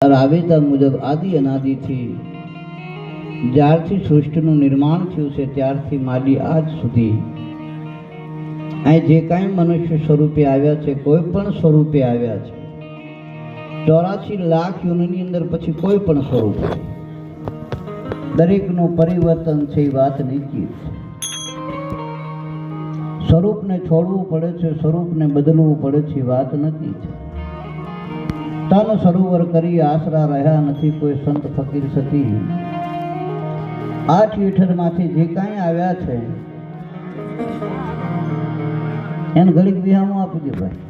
રાબેતા મુજબ આદિ અનાદિથી જ્યારથી સૃષ્ટિનું નિર્માણ થયું છે ત્યારથી માંડી આજ સુધી અહીં જે કાંઈ મનુષ્ય સ્વરૂપે આવ્યા છે, કોઈ પણ સ્વરૂપે આવ્યા છે, 84 લાખ યોનિની અંદર પછી કોઈ પણ સ્વરૂપ દરેકનું પરિવર્તન છે. એ વાત નિશ્ચિત છે. સ્વરૂપને છોડવું પડે છે, સ્વરૂપને બદલવું પડે છે, વાત નક્કી છે. તન સરોવર કરી આશરા રહ્યા નથી કોઈ સંત ફકીર સતી. 8 ઈઠરમાંથી જે કાંઈ આવ્યા છે એને ઘડીક વિહામો આપી દે ભાઈ.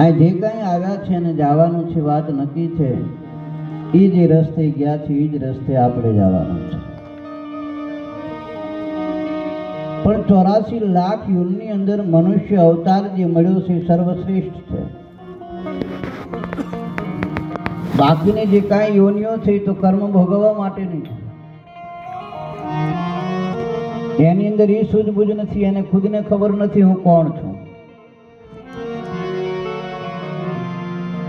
આ જે કાંઈ આવ્યા છે એને જવાનું છે, વાત નક્કી છે. એ જે રસ્તે ગયા છે એ જ રસ્તે આપણે જવાનું છે. પણ 84 લાખ યુગની અંદર મનુષ્ય અવતાર જે મળ્યો છે સર્વશ્રેષ્ઠ છે. બાકીની જે કાંઈ યોનિઓ છે એ તો કર્મ ભોગવવા માટેની છે. એની અંદર એ સૂઝબૂઝ નથી, એને ખુદને ખબર નથી હું કોણ છું.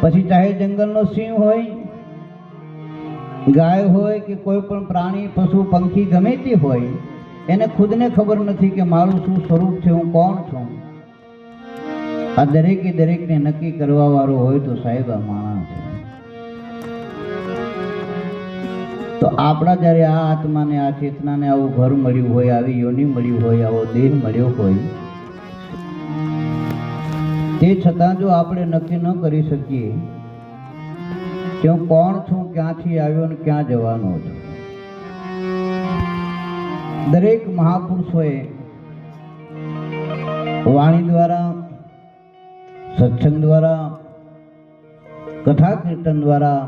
પછી ચાહે જંગલનો સિંહ હોય, ગાય હોય કે કોઈ પણ પ્રાણી પશુ પંખી ગમે તે હોય, એને ખુદને ખબર નથી કે મારું શું સ્વરૂપ છે, હું કોણ છું. આ દરેકે દરેકને નક્કી કરવા વાળો હોય તો સાહેબ આ માણસ છે. તો આપણા જ્યારે આ આત્માને આ ચેતનાને આવું ઘર મળ્યું હોય, આવી યોનિ મળી હોય, આવો દેહ મળ્યો હોય, તે છતાં જો આપણે નક્કી ન કરી શકીએ કે હું કોણ છું, ક્યાંથી આવ્યો ને ક્યાં જવાનો છું. દરેક મહાપુરુષોએ વાણી દ્વારા, સત્સંગ દ્વારા, કથા કીર્તન દ્વારા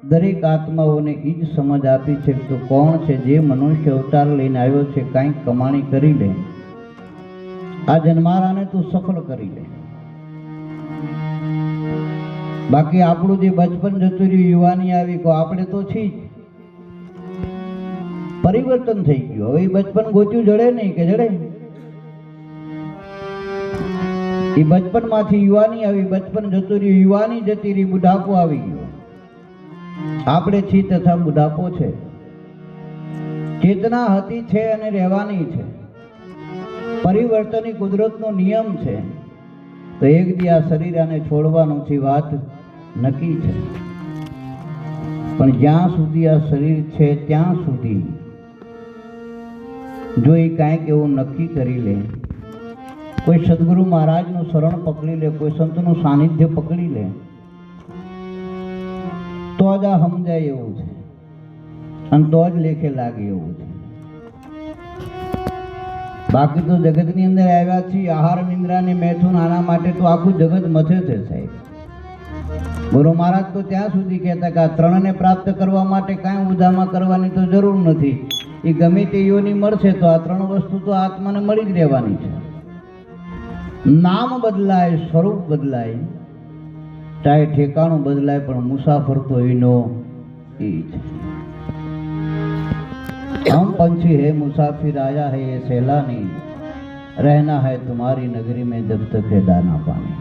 દરેક આત્માઓને એ જ સમજ આપી છે કે કોણ છે જે મનુષ્ય અવતાર લઈને આવ્યો છે, કાંઈક કમાણી કરી લે, આ જન્મારાને તું સફળ કરી લે. બાકી આપણું જે બચપન જતું રહ્યું, યુવાની આવી, કો આપણે તો છીએ જ. પરિવર્તન થઈ ગયું. હવે એ બચપન ગોચ્યું જડે નહીં કે જડે. એ બચપનમાંથી યુવાની આવી, બચપન જતું રહ્યું, યુવાની જતી રહી, બુઢાપો આવી ગયો. આપણે છીએ તથા બુઢાપો છે. ચેતના હતી છે અને રહેવાની છે. પરિવર્તન એ કુદરતનો નિયમ છે. તો એક દી આ શરીર આને છોડવાનું છે, વાત નક્કી છે. પણ જ્યાં સુધી આ શરીર છે ત્યાં સુધી જો એ કાંઈક એવું નક્કી કરી લે, કોઈ સદગુરુ મહારાજનું શરણ પકડી લે, કોઈ સંતનું સાનિધ્ય પકડી લે, તો જ આ સમજાય એવું છે અને તો જ લેખે લાગે એવું છે. બાકી તો જગતની અંદર આવ્યા છીએ આહાર નિંદ્રા ને મૈથુન, આના માટે તો આખું જગત મથે છે સાહેબ. ગુરુ મહારાજ તો ત્યાં સુધી કહેતા કે આ ત્રણને પ્રાપ્ત કરવા માટે કાંઈ ઉધામાં કરવાની તો જરૂર નથી. એ ગમે તે યોની મળશે તો આ ત્રણ વસ્તુ તો આત્માને મળી જ રહેવાની છે. નામ બદલાય, સ્વરૂપ બદલાય, ચાહે ઠેકાણું બદલાય, પણ મુસાફર તો એનો એ છે. हम पंछी है मुसाफिर आया है ये सैलानी, रहना है तुम्हारी नगरी में जब तक है दाना पानी.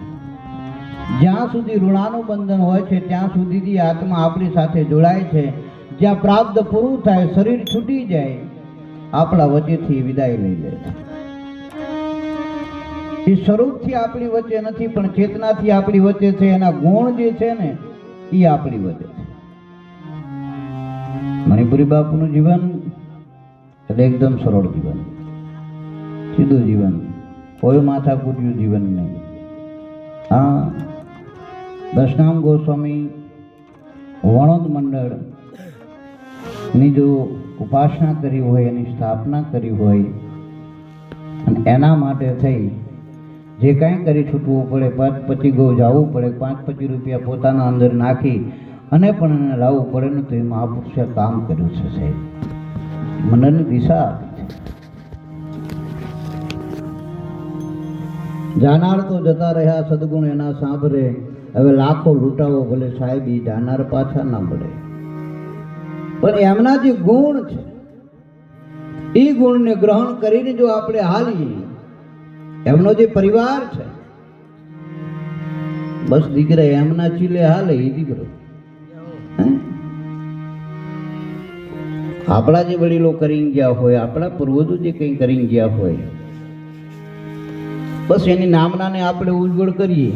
જ્યાં સુધી ઋણાનું બંધન હોય છે ત્યાં સુધી આત્મા આપણી સાથે જોડાય છે. જ્યાં પ્રાપ્ત પૂરું થાય, શરીર છૂટી જાય, આપણા વચ્ચેથી વિદાય લઈ લે છે. એ સ્વરૂપથી આપણી વચ્ચે નથી, પણ ચેતનાથી આપણી વચ્ચે છે. એના ગુણ જે છે ને એ આપણી વચ્ચે છે. મણિપુરી બાપુનું જીવન એટલે એકદમ સરળ જીવન, સીધું જીવન, કોઈ માથાકૂટ્યું જીવન નહીં. હા, દશનામ ગોસ્વામી વણોદ મંડળ ની જો ઉપાસના કરી હોય, એની સ્થાપના કરી હોય અને એના માટે થઈ જે કાંઈ કરી છૂટવું પડે, 5-25 ગૌ જવું પડે, 5-25 રૂપિયા પોતાના અંદર નાખી અને પણ એને લાવવું પડે ને, તો એ મહાપુરુષે કામ કર્યું છે સાહેબ. મનની દિશા આપી છે. જાનાર તો જતા રહ્યા, સદગુણ એના સાંભળે. હવે લાખો લૂંટાવો ભલે સાહેબ, એ જાનાર પાછા ના મળે. પણ એમના જે ગુણ છે એ ગુણને ગ્રહણ કરીને જો આપણે હાલીએ, એમનો જે પરિવાર છે બસ દીકરા એમના ચીલે હાલે એ દીકરો. આપણા જે વડીલો કરીને ગયા હોય, આપણા પૂર્વજો જે કંઈ કરીને ગયા હોય, બસ એની નામનાને આપણે ઉજ્જવળ કરીએ.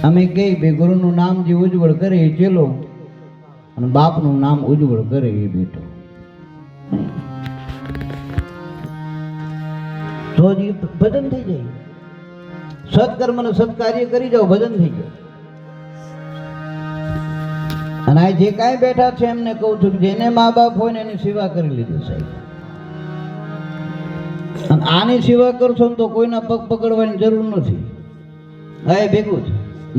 અમે કહીએ બે ગુરુનું નામ જે ઉજ્જવળ કરે એ ચેલો, અને બાપનું નામ ઉજ્જવળ કરે એ બેટો. તો જ ભજન થઈ જાય. સત્કર્મ ને સત્કાર્ય કરી જાઓ, ભજન થઈ જાય. અને આ જે કાંઈ બેઠા છે એમને કહું છું, જેને મા બાપ હોય ને એની સેવા કરી લીધી સાહેબ. અને આની સેવા કરશો ને તો કોઈના પગ પકડવાની જરૂર નથી. હા, એ ભેગું છે.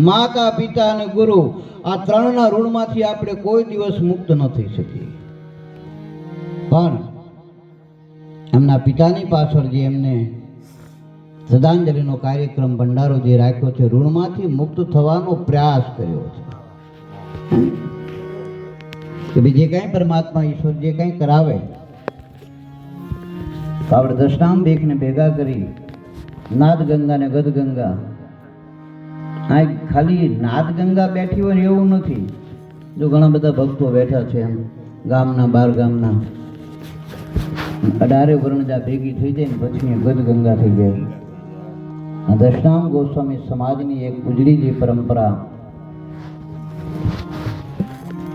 માતા પિતા અને ગુરુ આ ત્રણના ઋણમાંથી આપણે કોઈ દિવસ મુક્ત ન થઈ શકીએ. પણ એમના પિતાની પાછળ જે એમને શ્રદ્ધાંજલિનો કાર્યક્રમ ભંડારો જે રાખ્યો છે, ઋણમાંથી મુક્ત થવાનો પ્રયાસ કર્યો છે કે બીજે કાંઈ પરમાત્મા ઈશ્વર જે કાંઈ કરાવે તો આપણે દશનામબેકને ભેગા કરી નાદ ગંગા ને ગદ ગંગા. આ ખાલી નાદ ગંગા બેઠી હોય ને એવું નથી. જો ઘણા બધા ભક્તો બેઠા છે એમ ગામના બાર ગામના 18 વર્ણજા ભેગી થઈ જાય ને પછી ગદ ગંગા થઈ જાય. દશનામ ગોસ્વામી સમાજની એક ઉજળી જે પરંપરા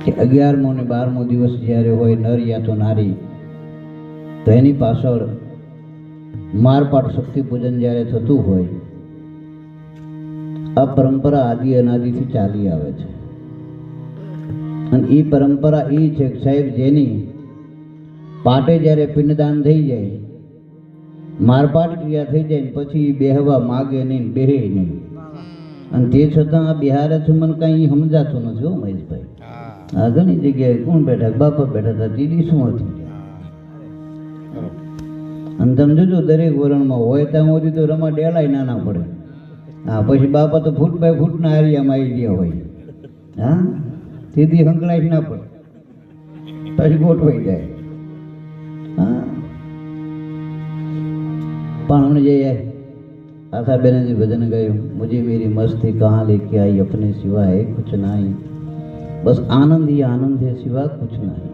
કે 11મો ને 12મો દિવસ જ્યારે હોય નર યા તો નારી, તો એની પાછળ મારપાટ શક્તિ પૂજન જ્યારે થતું હોય, આ પરંપરા આદિ અનાદિથી ચાલી આવે છે. અને એ પરંપરા એ છે કે સાહેબ જેની પાટે જ્યારે પિંડદાન થઈ જાય, મારપાટ ક્રિયા થઈ જાય ને પછી બેહવા માગે નહીં, બેહે નહીં. અને તે છતાં આ બિહારે છે, મને કાંઈ સમજાતું નથી હો મહેશભાઈ. આ ઘણી જગ્યાએ કોણ બેઠા, બાપા બેઠા હતા, દીદી શું હતી. અને તમે જોજો દરેક વરણમાં હોય ત્યાં સુધી તો રમા ડેલાય નાના પડે. હા, પછી બાપા તો ફૂટ બાય ફૂટના હારિયામાં આવી ગયા હોય. હા, સીધી હંકળાઈ ના પડે, પછી ગોઠવાઈ જાય. હા, પણ हमने જે આશાબેન જે ભજન ગાયું, મુझे मेरी मस्ती कहाँ लेके आई, अपने सिवा है कुछ नहीं, बस आनंद ही आनंद है, सिवा कुछ नहीं.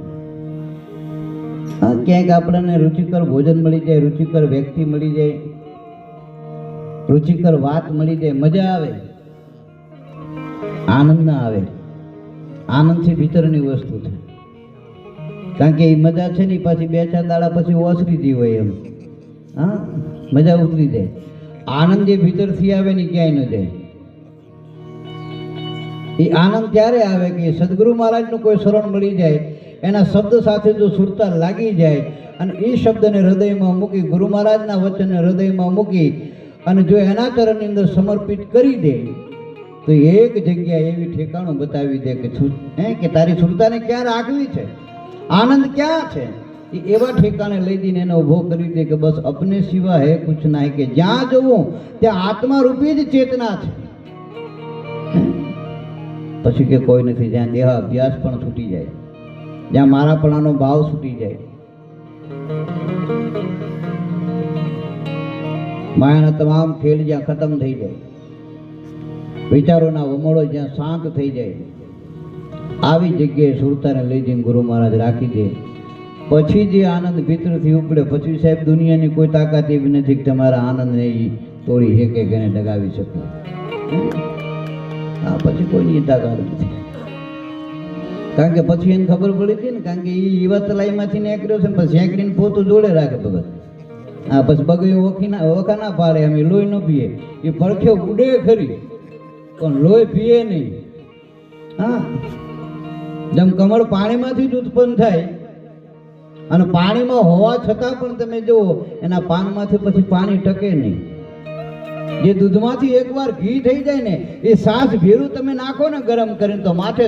હા, ક્યાંક આપણને રુચિકર ભોજન મળી જાય, રુચિકર વ્યક્તિ મળી જાય, રુચિકર વાત મળી જાય, મજા આવે, આનંદ ના આવે. આનંદથી ભીતરની વસ્તુ છે. કારણ કે એ મજા છે ને પાછી 2-4 દાડા પછી ઓસરી જી હોય એમ. હા, મજા ઉતરી જાય. આનંદ જે ભીતરથી આવે ને ક્યાંય ન જાય. એ આનંદ ત્યારે આવે કે સદગુરુ મહારાજનું કોઈ શરણ મળી જાય, એના શબ્દ સાથે જો સુરતા લાગી જાય અને એ શબ્દને હૃદયમાં મૂકી, ગુરુ મહારાજના વચનને હૃદયમાં મૂકી અને જો એના ચરણની અંદર સમર્પિત કરી દે, તો એક જગ્યાએ એવી ઠેકાણું બતાવી દે કે તારી સુરતાને ક્યાં રાખવી છે, આનંદ ક્યાં છે. એ એવા ઠેકાણે લઈ જઈને એને ઊભો કરી દે કે બસ અપને સિવા હે કુછ નહીં, કે જ્યાં જવું ત્યાં આત્મા રૂપી જ ચેતના છે. પછી કે કોઈ નથી, જ્યાં દેહ અભ્યાસ પણ છૂટી જાય, જ્યાં મારાપણાનો ભાવ છૂટી જાય, માયાના તમામ ખેલ જ્યાં ખતમ થઈ જાય, વિચારોના વમળો જ્યાં શાંત થઈ જાય, આવી જગ્યાએ સુરતાને લઈ જઈને ગુરુ મહારાજ રાખી દે. પછી જે આનંદ ભીતરથી ઉપડે, પછી સાહેબ દુનિયાની કોઈ તાકાત એવી નથી કે તમારા આનંદને તોડી શકે કે એને ડગાવી શકે. હા, પછી કોઈની તાકાત નથી. કારણ કે પછી એને ખબર પડી હતી ને, કારણ કે એ એવા તલાઈમાંથી નીકળ્યો છે ને, પછી સેંકડીને પોતું જોડે રાખે ભગત. હા, પછી બગડ્યો વખા ના પાડે, એમ લોહી ન પીએ, એ પડખ્યો ઉડે ખરી પણ લોહી પીએ નહીં. હા, જેમ કમળ પાણીમાંથી જ ઉત્પન્ન થાય અને પાણીમાં હોવા છતાં પણ તમે જુઓ એના પાનમાંથી પછી પાણી ટકે નહીં. જે દૂધમાંથી એકવાર ઘી થઈ જાય ને, એ સાસ ભેરું તમે નાખો ને ગરમ કરીને તો માથે